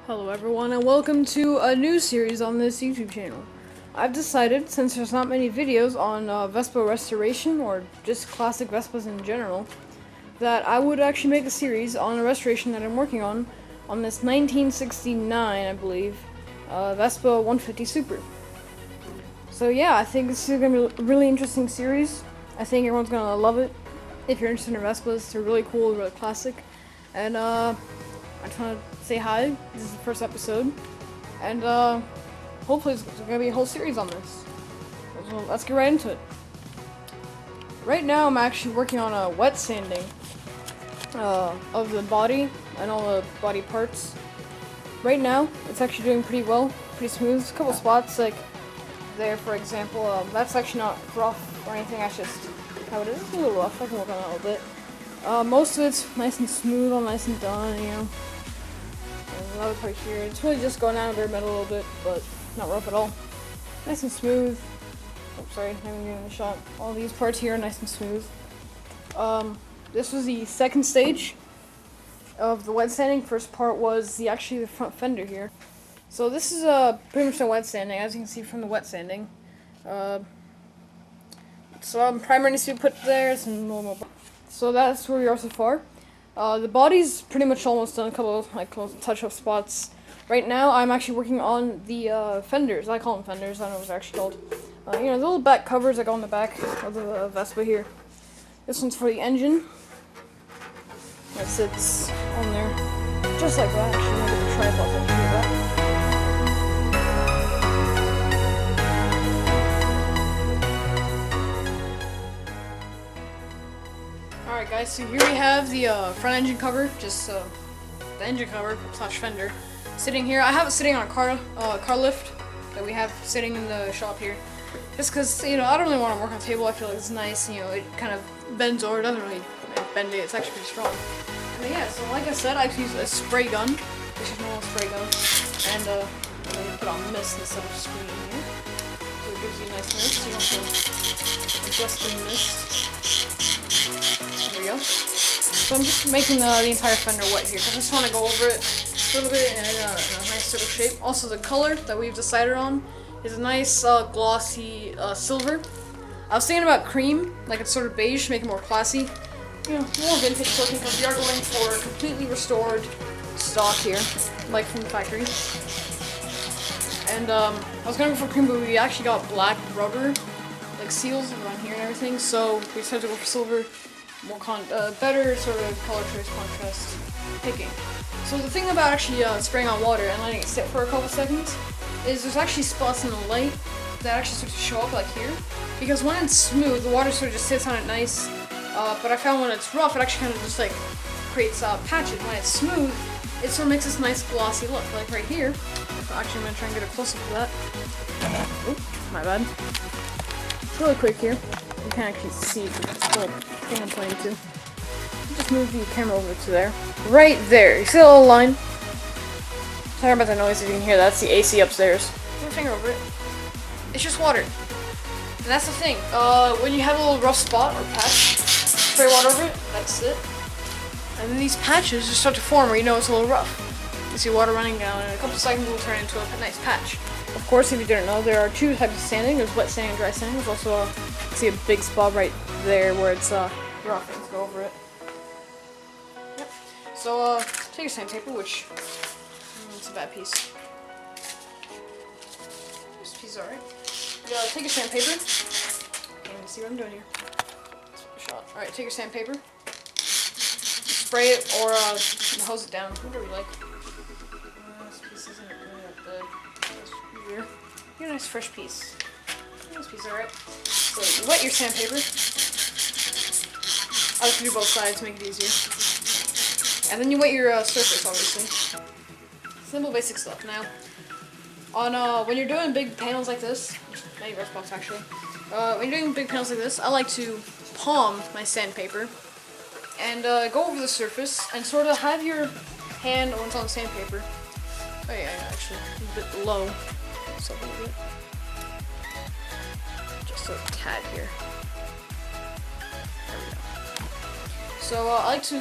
Hello everyone and welcome to a new series on this YouTube channel. I've decided, since there's not many videos on Vespa restoration or just classic Vespas in general, that I would actually make a series on a restoration that I'm working on this 1969, I believe, Vespa 150 Super. So yeah, I think this is going to be a really interesting series. I think everyone's going to love it. If you're interested in Vespas, they're really cool, really classic. And I just want to say hi. This is the first episode, and hopefully there's gonna be a whole series on this. So let's get right into it. Right now, I'm actually working on a wet sanding of the body and all the body parts. Right now, it's actually doing pretty well, pretty smooth. There's a couple spots, like there, for example. That's actually not rough or anything. That's just how it is. It's a little rough. I can work on that a little bit. Most of it's nice and smooth, all nice and done, you know. There's another part here. It's really just going down bare metal a little bit, but not rough at all. Nice and smooth. Oh, sorry, I'm getting the shot. All these parts here are nice and smooth. This was the second stage of the wet sanding. First part was actually the front fender here. So this is pretty much the wet sanding, as you can see from the wet sanding. So primer needs to be put there. Some normal. So that's where we are so far. The body's pretty much almost done. A couple of touch-up spots. Right now, I'm actually working on the fenders. I call them fenders. I don't know what they're actually called. You know, the little back covers that go on the back of the Vespa here. This one's for the engine. That sits on there, just like that. Actually, I'll get the tripod so I can do that. Alright guys, so here we have the front engine cover, just the engine cover / fender, sitting here. I have it sitting on a car lift that we have sitting in the shop here. Just because, you know, I don't really want to work on the table. I feel like it's nice, you know, it kind of bends over. It doesn't really bend it, it's actually pretty strong. But yeah, so like I said, I use a spray gun, which is a normal spray gun, and I'm going to put on mist instead of screen here. So it gives you a nice mist. You don't have to adjust the mist. There we go. So I'm just making the entire fender wet here. I just want to go over it a little bit in a nice little shape. Also, the color that we've decided on is a nice glossy silver. I was thinking about cream, like it's sort of beige, to make it more classy. You know, more vintage looking, because we are going for completely restored stock here, like from the factory. And I was going for cream, but we actually got black rubber, like seals around here and everything, so we decided to go for silver. More better sort of color choice contrast picking. So the thing about actually spraying on water and letting it sit for a couple seconds is there's actually spots in the light that actually start to show up, like here. Because when it's smooth, the water sort of just sits on it nice. But I found when it's rough, it actually kind of just like creates patches. When it's smooth, it sort of makes this nice glossy look, like right here. So actually, I'm gonna try and get a close up of that. Oops, my bad. Really quick here. You can't actually see the little thing I'm pointing to. Just move the camera over to there. Right there. You see the little line? Sorry about the noise if you can hear. That's the AC upstairs. Put your finger over it. It's just water. And that's the thing. When you have a little rough spot or patch, spray water over it. That's it. And then these patches just start to form where you know it's a little rough. You see water running down, and in a couple seconds it will turn into a nice patch. Of course, if you didn't know, there are two types of sanding. There's wet sanding and dry sanding. There's also see a big spot right there where it's rough. Let's go over it. Yep. So take your sandpaper, which it's a bad piece. This piece is alright. Take your sandpaper. And see what I'm doing here. Shot. Alright, take your sandpaper. Spray it or hose it down, whatever you like. This piece isn't really that big. Here. Get a nice fresh piece. This piece, alright. So you wet your sandpaper. I like to do both sides to make it easier. And then you wet your surface, obviously. Simple basic stuff. Now, on when you're doing big panels like this, many rough spots actually. When you're doing big panels like this, I like to palm my sandpaper and go over the surface and sort of have your hand when it's on the sandpaper. Oh yeah, actually, a bit low. So a little bit. Just a tad here. There we go. So I like to,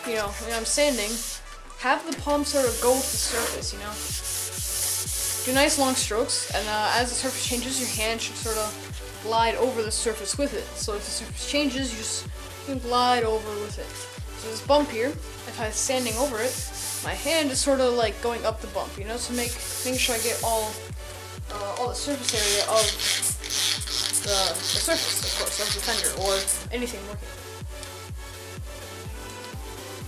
you know, when I'm sanding, have the palm sort of go with the surface, you know? Do nice long strokes, and as the surface changes, your hand should sort of glide over the surface with it. So if the surface changes, you can glide over with it. So this bump here, if I was standing over it, my hand is sort of like going up the bump, you know, to making sure I get all the surface area of the surface, of course, of the fender or anything working.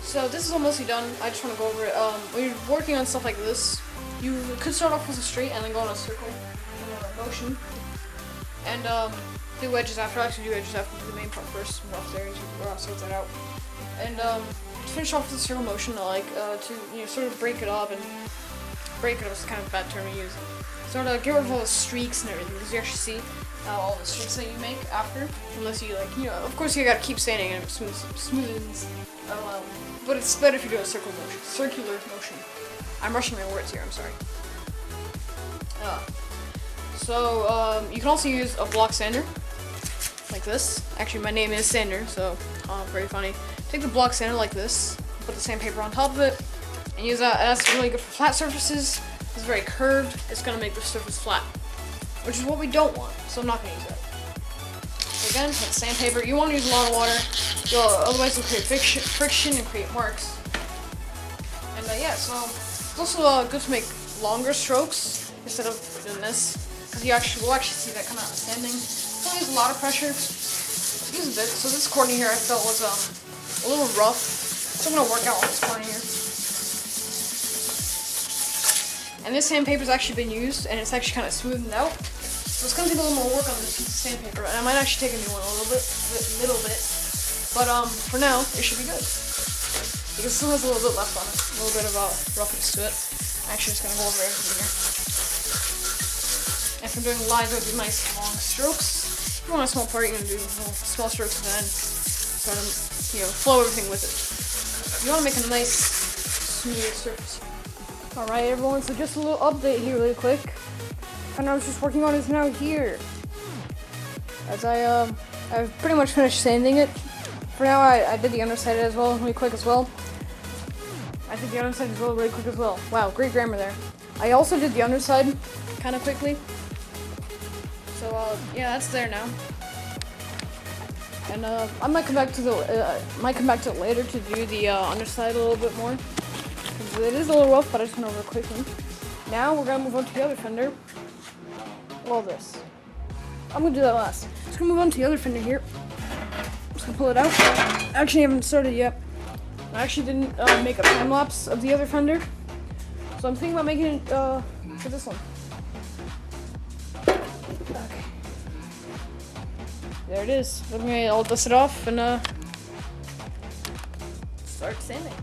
So this is almost done. I just want to go over it. When you're working on stuff like this, you could start off with a straight and then go in a circle, motion, and do wedges after. Actually, do wedges after the main part first. Rough there, you sort that out, and finish off with a circle motion. I like to sort of break it up, and break it up is kind of a bad term to use. Sort of get rid of all the streaks and everything, because you actually see all the streaks that you make after, unless you of course you gotta keep sanding and it smoothens. But it's better if you do a circular motion. I'm rushing my words here, I'm sorry. So you can also use a block sander, like this. Actually, my name is Sander, so very funny. Take the block sander like this, put the sandpaper on top of it, and use that. That's really good for flat surfaces. It's very curved. It's gonna make the surface flat, which is what we don't want. So I'm not gonna use that. So again, put sandpaper. You want to use a lot of water, otherwise you'll create friction and create marks. And yeah, so it's also good to make longer strokes instead of doing this, because we'll actually see that come out in sanding. Don't use a lot of pressure. Use a bit. So this corner here I felt was a little rough, so I'm gonna work out on this corner here. And this sandpaper's actually been used, and it's actually kind of smoothened out. So it's gonna take a little more work on this piece of sandpaper, and I might actually take a new one a little bit. But for now, it should be good. Because it still has a little bit left on it, a little bit of roughness to it. I'm actually just gonna go over everything here. And for doing lines, I'll do nice long strokes. If you want a small part, you can do small strokes and then sort of, flow everything with it. You want to make a nice, smooth surface. Alright everyone, so just a little update here really quick. And I was just working on is now here. As I've pretty much finished sanding it. For now, I did the underside as well, really quick as well. I did the underside as well, really quick as well. Wow, great grammar there. I also did the underside kind of quickly. So yeah, that's there now. And I might come back to it later to do the underside a little bit more. It is a little rough, but I just went over it quickly. Now we're gonna move on to the other fender. Well, this. I'm gonna do that last. Just gonna move on to the other fender here. Just gonna pull it out. Actually, I haven't started yet. I actually didn't make a time lapse of the other fender, so I'm thinking about making it for this one. Okay. There it is. I'll dust it off and start sanding.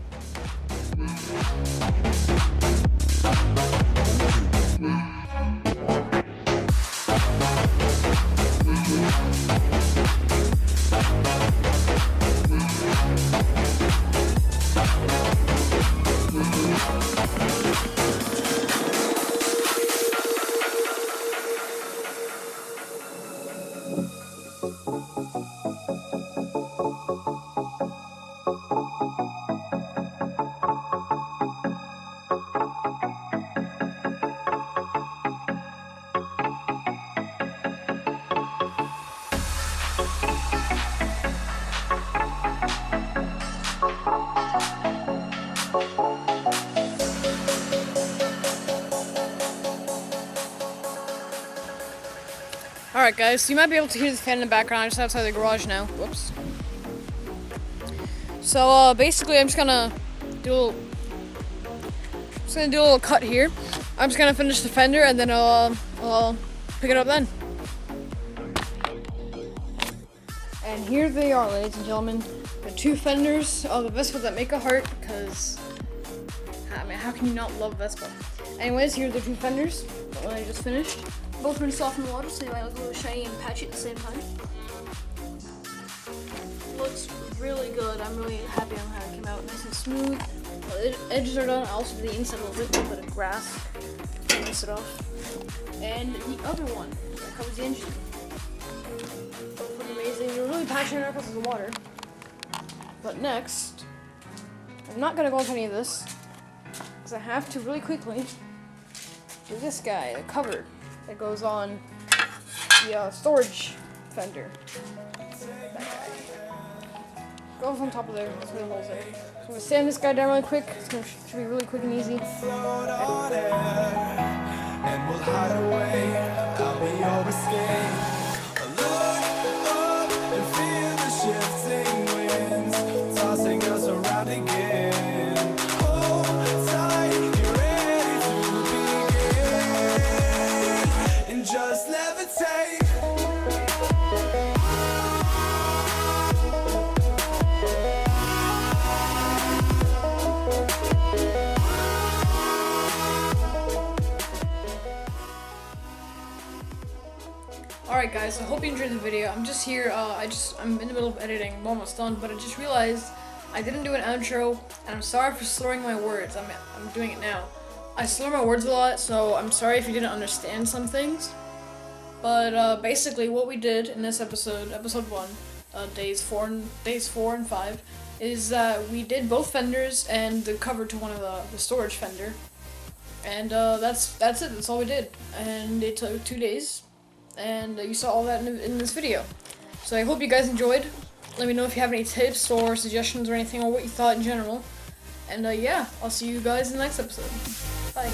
Alright guys, so you might be able to hear the fan in the background. I'm just outside the garage now. Whoops. So basically I'm just gonna do a little cut here. I'm just gonna finish the fender and then I'll pick it up then. And here they are, ladies and gentlemen. The two fenders of the Vespa that make a heart, because I mean, how can you not love Vespa? Anyways, here are the two fenders that I just finished. Both rinsed off in the water, so they might look a little shiny and patchy at the same time. Looks really good. I'm really happy on how it came out, nice and smooth. The edges are done. I also did the inside a little bit of grass to rinse it off. And the other one that covers the engine. Both look amazing. They're really patchy right because of the water. But next, I'm not gonna go into any of this. because I have to really quickly do this guy, the cover that goes on the storage fender. That guy goes on top of there. That's where the holes are. So I'm gonna sand this guy down really quick. Should be really quick and easy. And we'll hide away. I'll be your escape. Look up and feel the shifting winds tossing us around again. Hold tight, you're ready to begin. And just levitate. Alright guys, I hope you enjoyed the video. I'm just here, I'm in the middle of editing, I'm almost done, but I just realized I didn't do an outro, and I'm sorry for slurring my words. I'm doing it now. I slur my words a lot, so I'm sorry if you didn't understand some things. But basically what we did in this episode 1, days 4 and 5, is that we did both fenders and the cover to one of the storage fender. And that's it, that's all we did. And it took 2 days. And you saw all that in this video. So I hope you guys enjoyed. Let me know if you have any tips or suggestions or anything, or what you thought in general. And yeah, I'll see you guys in the next episode. Bye.